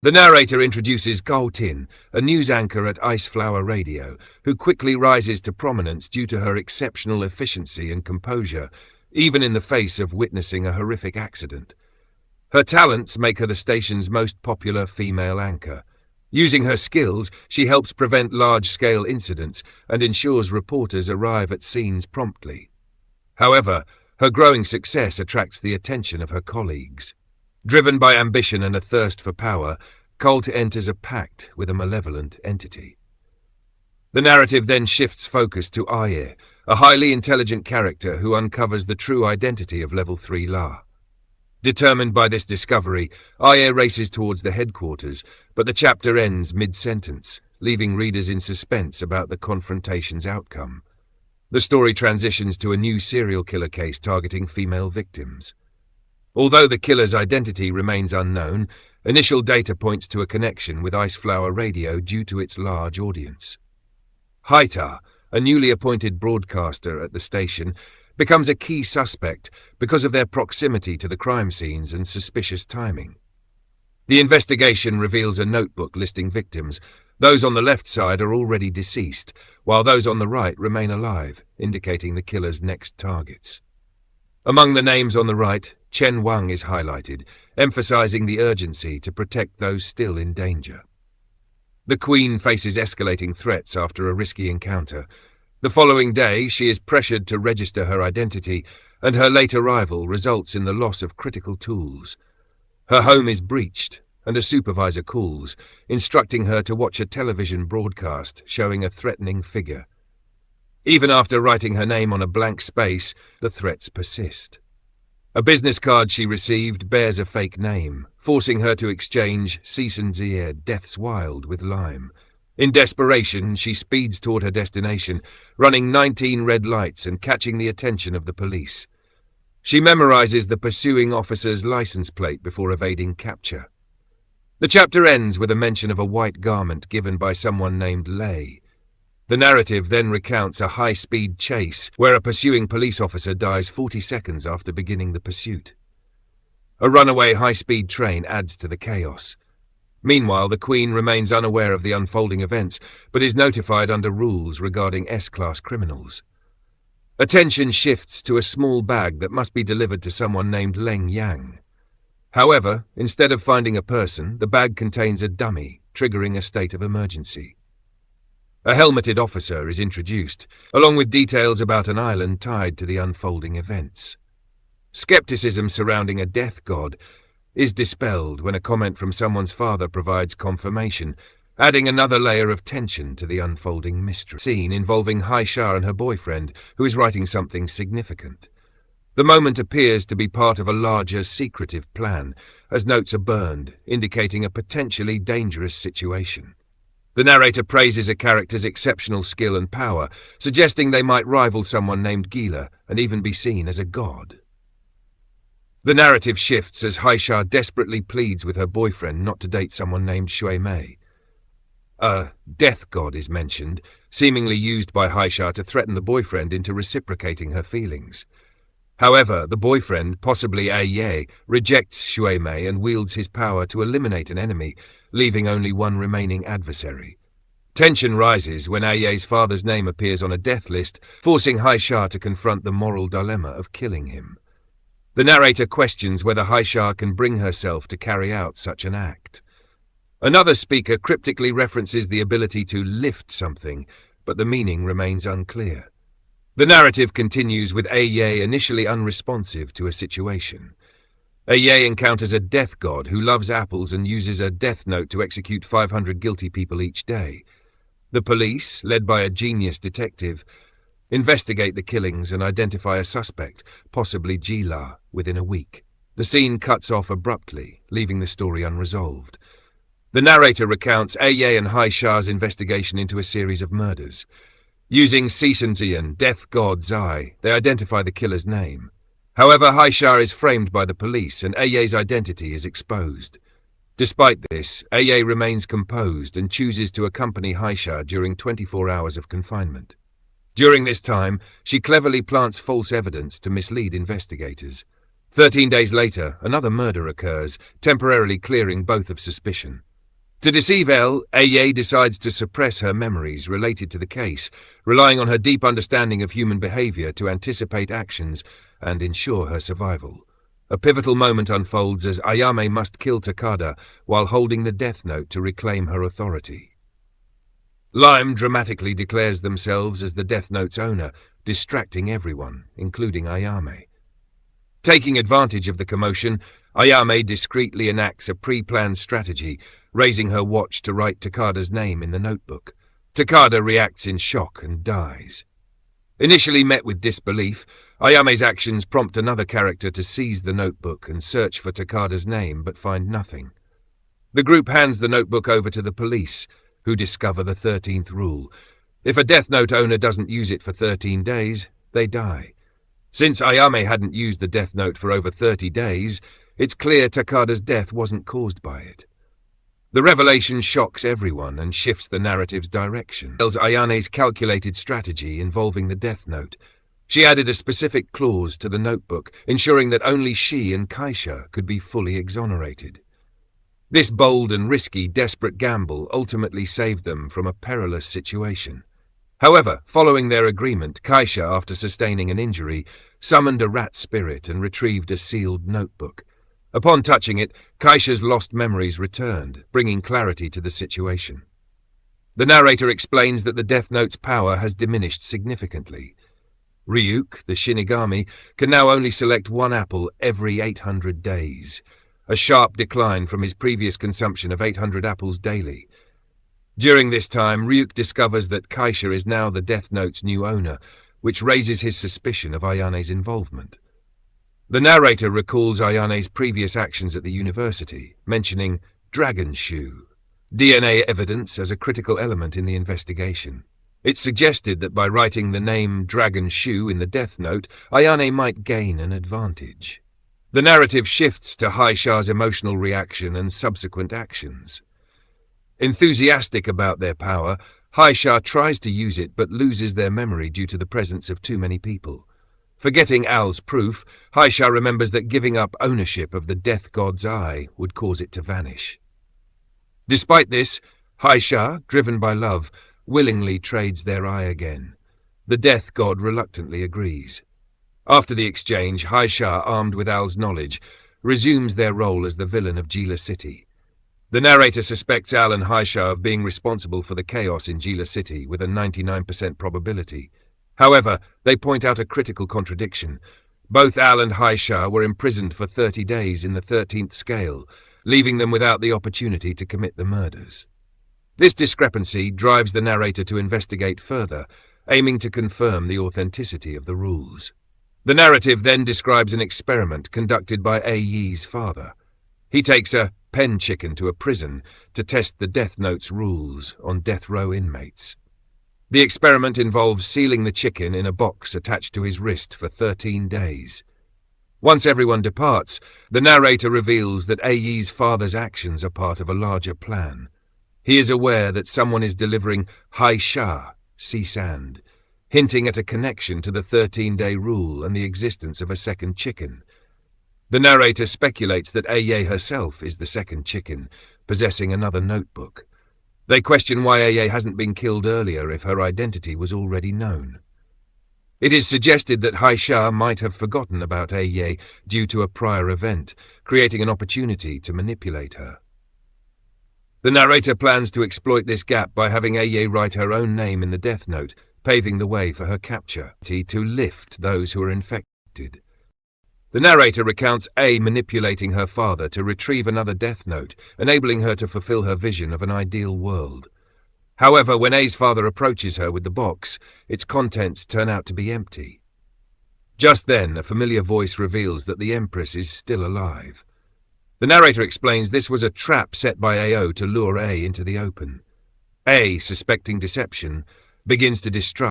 The narrator introduces Gul Tin, a news anchor at Iceflower Radio, who quickly rises to prominence due to her exceptional efficiency and composure, even in the face of witnessing a horrific accident. Her talents make her the station's most popular female anchor. Using her skills, she helps prevent large-scale incidents and ensures reporters arrive at scenes promptly. However, her growing success attracts the attention of her colleagues. Driven by ambition and a thirst for power, Colt enters a pact with a malevolent entity. The narrative then shifts focus to Aye, a highly intelligent character who uncovers the true identity of Level 3 La. Determined by this discovery, Aye races towards the headquarters, but the chapter ends mid-sentence, leaving readers in suspense about the confrontation's outcome. The story transitions to a new serial killer case targeting female victims. Although the killer's identity remains unknown, initial data points to a connection with Iceflower Radio due to its large audience. Haitar, a newly appointed broadcaster at the station, becomes a key suspect because of their proximity to the crime scenes and suspicious timing. The investigation reveals a notebook listing victims. Those on the left side are already deceased, while those on the right remain alive, indicating the killer's next targets. Among the names on the right, Chen Wang is highlighted, emphasizing the urgency to protect those still in danger. The Queen faces escalating threats after a risky encounter. The following day, she is pressured to register her identity, and her late arrival results in the loss of critical tools. Her home is breached, and a supervisor calls, instructing her to watch a television broadcast showing a threatening figure. Even after writing her name on a blank space, the threats persist. A business card she received bears a fake name, forcing her to exchange Season's Death's Wild with Lime. In desperation, she speeds toward her destination, running 19 red lights and catching the attention of the police. She memorizes the pursuing officer's license plate before evading capture. The chapter ends with a mention of a white garment given by someone named Lei. The narrative then recounts a high-speed chase where a pursuing police officer dies 40 seconds after beginning the pursuit. A runaway high-speed train adds to the chaos. Meanwhile, the Queen remains unaware of the unfolding events, but is notified under rules regarding S-class criminals. Attention shifts to a small bag that must be delivered to someone named Leng Yang. However, instead of finding a person, the bag contains a dummy, triggering a state of emergency. A helmeted officer is introduced, along with details about an island tied to the unfolding events. Skepticism surrounding a death god is dispelled when a comment from someone's father provides confirmation, adding another layer of tension to the unfolding mystery. Scene involving Haisha and her boyfriend, who is writing something significant. The moment appears to be part of a larger secretive plan, as notes are burned, indicating a potentially dangerous situation. The narrator praises a character's exceptional skill and power, suggesting they might rival someone named Gila and even be seen as a god. The narrative shifts as Haisha desperately pleads with her boyfriend not to date someone named Shui Mei. A death god is mentioned, seemingly used by Haisha to threaten the boyfriend into reciprocating her feelings. However, the boyfriend, possibly Aye, rejects Shui Mei and wields his power to eliminate an enemy, leaving only one remaining adversary. Tension rises when Aye's father's name appears on a death list, forcing Haisha to confront the moral dilemma of killing him. The narrator questions whether Haisha can bring herself to carry out such an act. Another speaker cryptically references the ability to lift something, but the meaning remains unclear. The narrative continues with Aye initially unresponsive to a situation. Aye encounters a death god who loves apples and uses a death note to execute 500 guilty people each day. The police, led by a genius detective, investigate the killings and identify a suspect, possibly Gila, within a week. The scene cuts off abruptly, leaving the story unresolved. The narrator recounts Aye and Haisha's investigation into a series of murders. Using Season's death god's eye, they identify the killer's name. However, Haisha is framed by the police and Aye's identity is exposed. Despite this, Aye remains composed and chooses to accompany Haisha during 24 hours of confinement. During this time, she cleverly plants false evidence to mislead investigators. 13 days later, another murder occurs, temporarily clearing both of suspicion. To deceive Elle, Aye decides to suppress her memories related to the case, relying on her deep understanding of human behavior to anticipate actions and ensure her survival. A pivotal moment unfolds as Ayame must kill Takada while holding the death note to reclaim her authority. Lime dramatically declares themselves as the death note's owner, distracting everyone, including Ayame. Taking advantage of the commotion, Ayame discreetly enacts a pre-planned strategy, raising her watch to write Takada's name in the notebook. Takada reacts in shock and dies. Initially met with disbelief, Ayame's actions prompt another character to seize the notebook and search for Takada's name but find nothing. The group hands the notebook over to the police, who discover the 13th rule. If a Death Note owner doesn't use it for 13 days, they die. Since Ayame hadn't used the Death Note for over 30 days, it's clear Takada's death wasn't caused by it. The revelation shocks everyone and shifts the narrative's direction. Tells Ayane's calculated strategy involving the Death Note. She added a specific clause to the notebook, ensuring that only she and Kaisha could be fully exonerated. This bold and risky, desperate gamble ultimately saved them from a perilous situation. However, following their agreement, Kaisha, after sustaining an injury, summoned a rat spirit and retrieved a sealed notebook. Upon touching it, Kaisha's lost memories returned, bringing clarity to the situation. The narrator explains that the Death Note's power has diminished significantly. Ryuk, the Shinigami, can now only select one apple every 800 days, a sharp decline from his previous consumption of 800 apples daily. During this time, Ryuk discovers that Kaisha is now the Death Note's new owner, which raises his suspicion of Ayane's involvement. The narrator recalls Ayane's previous actions at the university, mentioning Dragon Shoe, DNA evidence as a critical element in the investigation. It suggested that by writing the name Dragon Shoe in the Death Note, Ayane might gain an advantage. The narrative shifts to Haisha's emotional reaction and subsequent actions. Enthusiastic about their power, Haisha tries to use it but loses their memory due to the presence of too many people. Forgetting Al's proof, Haisha remembers that giving up ownership of the Death God's eye would cause it to vanish. Despite this, Haisha, driven by love, willingly trades their eye again. The Death God reluctantly agrees. After the exchange, Haisha, armed with Al's knowledge, resumes their role as the villain of Gila City. The narrator suspects Al and Haisha of being responsible for the chaos in Gila City with a 99% probability. However, they point out a critical contradiction. Both Al and Haisha were imprisoned for 30 days in the 13th scale, leaving them without the opportunity to commit the murders. This discrepancy drives the narrator to investigate further, aiming to confirm the authenticity of the rules. The narrative then describes an experiment conducted by Ai's father. He takes a pen chicken to a prison to test the Death Note's rules on death row inmates. The experiment involves sealing the chicken in a box attached to his wrist for 13 days. Once everyone departs, the narrator reveals that Ai's father's actions are part of a larger plan. He is aware that someone is delivering Haisha, sea sand, hinting at a connection to the 13-day rule and the existence of a second chicken. The narrator speculates that Aye herself is the second chicken, possessing another notebook. They question why Aye hasn't been killed earlier if her identity was already known. It is suggested that Haisha might have forgotten about Aye due to a prior event, creating an opportunity to manipulate her. The narrator plans to exploit this gap by having Aye write her own name in the Death Note, paving the way for her capture, to lift those who are infected. The narrator recounts A manipulating her father to retrieve another Death Note, enabling her to fulfill her vision of an ideal world. However, when A's father approaches her with the box, its contents turn out to be empty. Just then, a familiar voice reveals that the Empress is still alive. The narrator explains this was a trap set by AO to lure A into the open. A, suspecting deception, begins to distrust